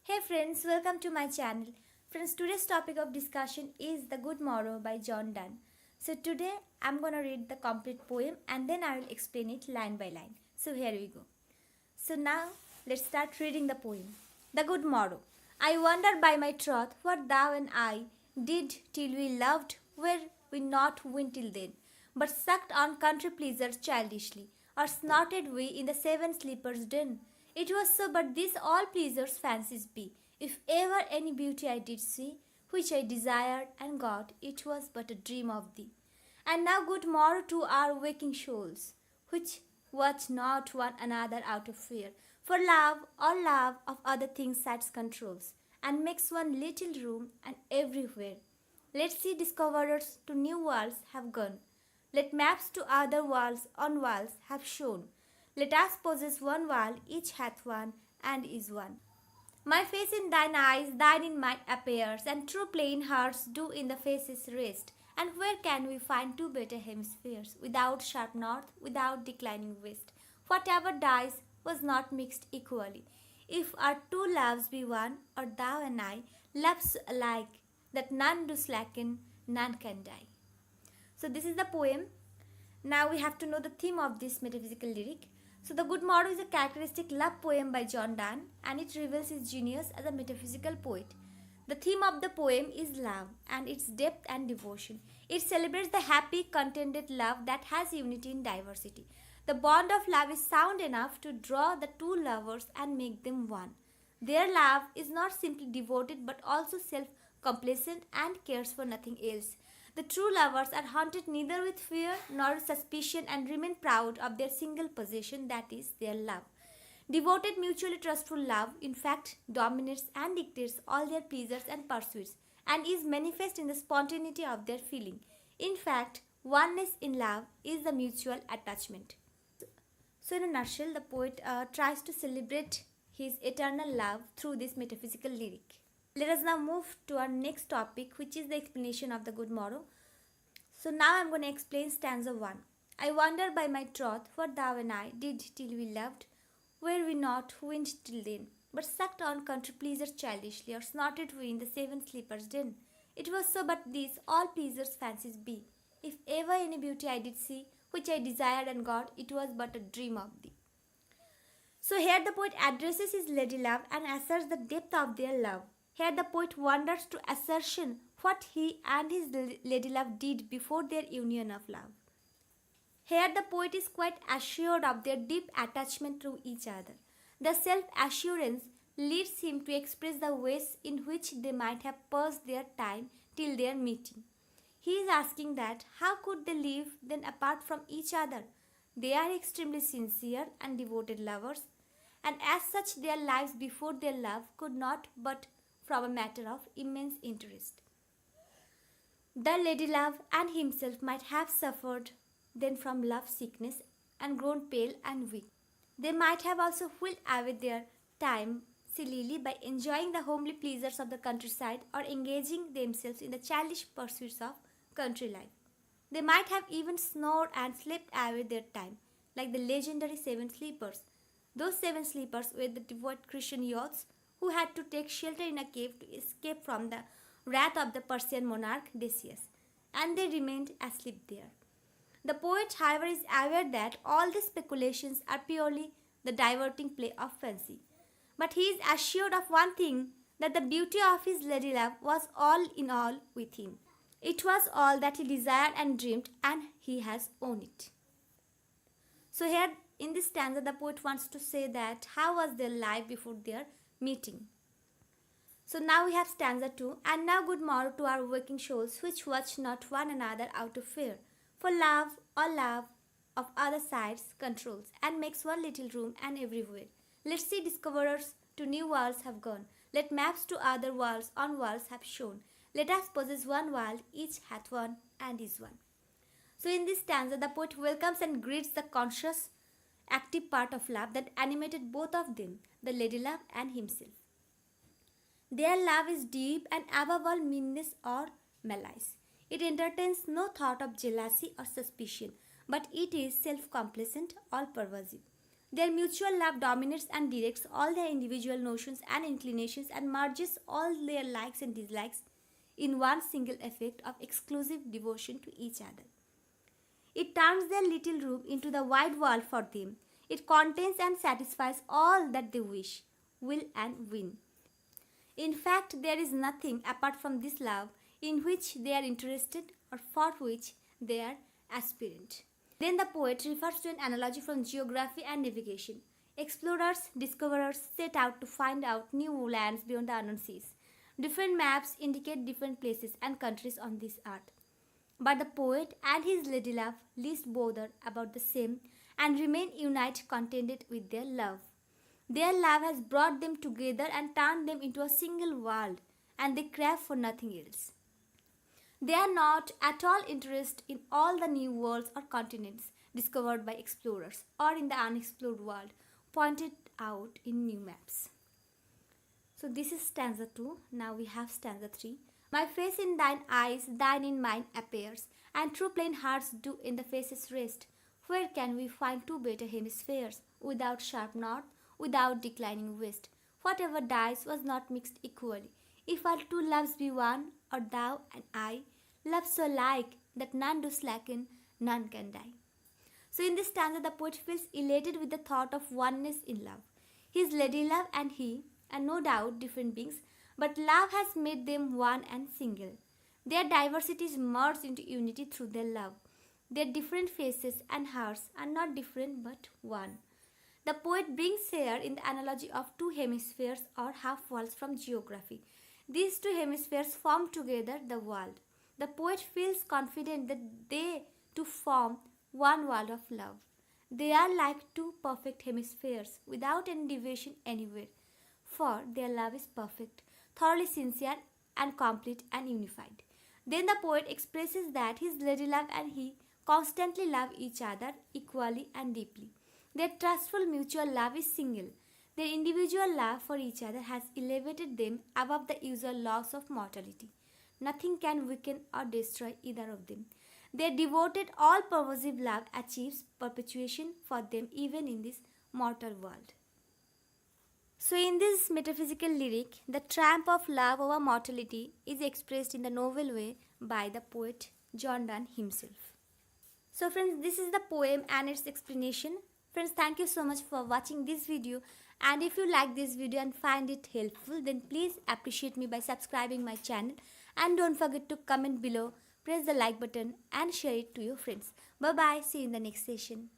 Hey friends, welcome to my channel. Friends, today's topic of discussion is The Good Morrow by John Donne. So today I'm gonna read the complete poem and then I will explain it line by line. So here we go. So now let's start reading the poem. The Good Morrow. I wonder by my troth what thou and I did till we loved were we not win till then, but sucked on country pleasures childishly, or snorted we in the seven sleepers' den. It was so, but these all pleasures fancies be. If ever any beauty I did see, which I desired and got, it was but a dream of thee. And now good morrow to our waking souls, which watch not one another out of fear. For love, all love of other things sets controls, and makes one little room and everywhere. Let sea discoverers to new worlds have gone. Let maps to other worlds on walls have shown. Let us possess one world, each hath one, and is one. My face in thine eyes, thine in mine appears, and true plain hearts do in the faces rest. And where can we find two better hemispheres, without sharp north, without declining west? Whatever dies was not mixed equally. If our two loves be one, or thou and I, loves alike, that none do slacken, none can die. So this is the poem. Now we have to know the theme of this metaphysical lyric. So The Good Morrow is a characteristic love poem by John Donne and it reveals his genius as a metaphysical poet. The theme of the poem is love and its depth and devotion. It celebrates the happy, contented love that has unity in diversity. The bond of love is sound enough to draw the two lovers and make them one. Their love is not simply devoted but also self-complacent and cares for nothing else. The true lovers are haunted neither with fear nor suspicion and remain proud of their single possession, that is, their love. Devoted, mutually trustful love, in fact, dominates and dictates all their pleasures and pursuits and is manifest in the spontaneity of their feeling. In fact, oneness in love is the mutual attachment. So, in a nutshell, the poet tries to celebrate his eternal love through this metaphysical lyric. Let us now move to our next topic, which is the explanation of the good morrow. So now I am going to explain stanza 1. I wonder by my troth what thou and I did till we loved, were we not winged till then, but sucked on country pleasures childishly, or snorted we in the seven sleepers' den. It was so, but these all pleasures fancies be. If ever any beauty I did see, which I desired and got, it was but a dream of thee. So here the poet addresses his lady love and asserts the depth of their love. Here the poet wonders to assertion what he and his lady love did before their union of love. Here the poet is quite assured of their deep attachment to each other. The self-assurance leads him to express the ways in which they might have passed their time till their meeting. He is asking that how could they live then apart from each other? They are extremely sincere and devoted lovers, and as such their lives before their love could not but from a matter of immense interest. The lady love and himself might have suffered then from love sickness and grown pale and weak. They might have also whiled away their time sillily by enjoying the homely pleasures of the countryside or engaging themselves in the childish pursuits of country life. They might have even snored and slept away their time, like the legendary seven sleepers. Those seven sleepers were the devout Christian youths who had to take shelter in a cave to escape from the wrath of the Persian monarch Decius, and they remained asleep there. The poet, however, is aware that all these speculations are purely the diverting play of fancy. But he is assured of one thing, that the beauty of his lady love was all in all with him. It was all that he desired and dreamed, and he has owned it. So here in this stanza, the poet wants to say that how was their life before their meeting. So now we have stanza 2. And now good morrow to our waking souls, which watch not one another out of fear. For love, all love of other sides controls, and makes one little room and everywhere. Let sea discoverers to new worlds have gone. Let maps to other worlds on walls have shown. Let us possess one world, each hath one and is one. So in this stanza, the poet welcomes and greets the conscious, active part of love that animated both of them, the lady love and himself. Their love is deep and above all meanness or malice. It entertains no thought of jealousy or suspicion, but it is self-complacent, all-pervasive. Their mutual love dominates and directs all their individual notions and inclinations and merges all their likes and dislikes in one single effect of exclusive devotion to each other. It turns their little room into the wide world for them. It contains and satisfies all that they wish, will, and win. In fact, there is nothing apart from this love in which they are interested or for which they are aspirant. Then the poet refers to an analogy from geography and navigation. Explorers, discoverers set out to find out new lands beyond the unknown seas. Different maps indicate different places and countries on this earth. But the poet and his lady love least bother about the same and remain united contented with their love. Their love has brought them together and turned them into a single world, and they crave for nothing else. They are not at all interested in all the new worlds or continents discovered by explorers or in the unexplored world pointed out in new maps. So this is stanza 2. Now we have stanza 3. My face in thine eyes, thine in mine appears, and true plain hearts do in the faces rest. Where can we find two better hemispheres, without sharp north, without declining west? Whatever dies was not mixed equally. If our two loves be one, or thou and I, love so like that none do slacken, none can die. So in this stanza, the poet feels elated with the thought of oneness in love. His lady love and he, and no doubt different beings, but love has made them one and single. Their diversity is merged into unity through their love. Their different faces and hearts are not different but one. The poet brings here in the analogy of two hemispheres or half worlds from geography. These two hemispheres form together the world. The poet feels confident that they two form one world of love. They are like two perfect hemispheres without any deviation anywhere, for their love is perfect, thoroughly sincere and complete and unified. Then the poet expresses that his lady love and he constantly love each other equally and deeply. Their trustful mutual love is single. Their individual love for each other has elevated them above the usual laws of mortality. Nothing can weaken or destroy either of them. Their devoted, all-pervasive love achieves perpetuation for them even in this mortal world. So in this metaphysical lyric, the triumph of love over mortality is expressed in the novel way by the poet John Donne himself. So friends, this is the poem and its explanation. Friends, thank you so much for watching this video, and if you like this video and find it helpful, then please appreciate me by subscribing my channel, and don't forget to comment below, press the like button and share it to your friends. Bye bye, see you in the next session.